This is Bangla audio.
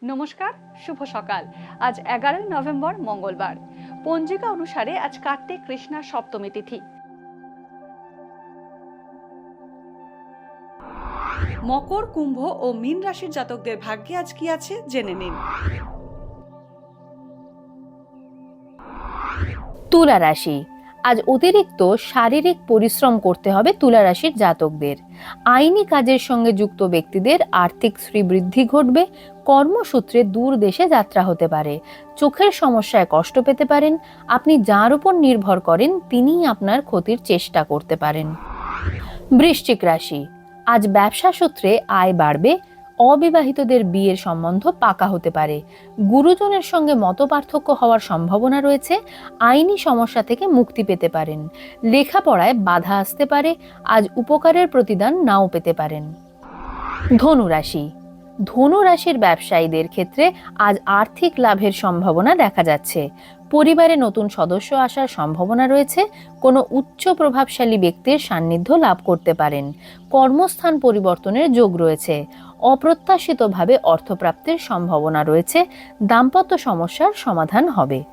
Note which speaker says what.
Speaker 1: নমস্কার, শুভ সকাল। আজ 11 নভেম্বর মঙ্গলবার। পঞ্জিকা অনুসারে আজ কার্তিক কৃষ্ণা সপ্তমী তিথি। মকর, কুম্ভ ও মীন রাশির জাতকদের ভাগ্যে আজ কি আছে জেনে নিন।
Speaker 2: তুলা রাশি। আজ অতিরিক্ত শারীরিক পরিশ্রম করতে হবে তুলা রাশির জাতকদের। আইনি কাজের সঙ্গে যুক্ত ব্যক্তিদের আর্থিক শ্রীবৃদ্ধি ঘটবে। কর্মসূত্রে দূর দেশে যাত্রা হতে পারে। চোখের সমস্যায় কষ্ট পেতে পারেন। আপনি যার উপর নির্ভর করেন তিনিই আপনার ক্ষতির চেষ্টা করতে পারেন। বৃশ্চিক রাশি। আজ ব্যবসা সূত্রে আয় বাড়বে। অবিবাহিতদের বিয়ের সম্বন্ধ পাকা হতে পারে। গুরুজনের সঙ্গে মতপার্থক্য হওয়ার সম্ভাবনা রয়েছে। আইনি সমস্যা থেকে মুক্তি পেতে পারেন। লেখাপড়ায় বাধা আসতে পারে। আজ উপকারের প্রতিদান নাও পেতে পারেন। ধনু রাশি। ধনু রাশির ব্যবসায়ীদের ক্ষেত্রে আজ আর্থিক লাভের সম্ভাবনা দেখা যাচ্ছে। পরিবারে নতুন সদস্য আসার সম্ভাবনা রয়েছে। কোনো উচ্চ প্রভাবশালী ব্যক্তির সান্নিধ্য লাভ করতে পারেন। কর্মস্থান পরিবর্তনের যোগ রয়েছে। অপ্রত্যাশিতভাবে অর্থপ্রাপ্তির সম্ভাবনা রয়েছে। দাম্পত্য সমস্যার সমাধান হবে।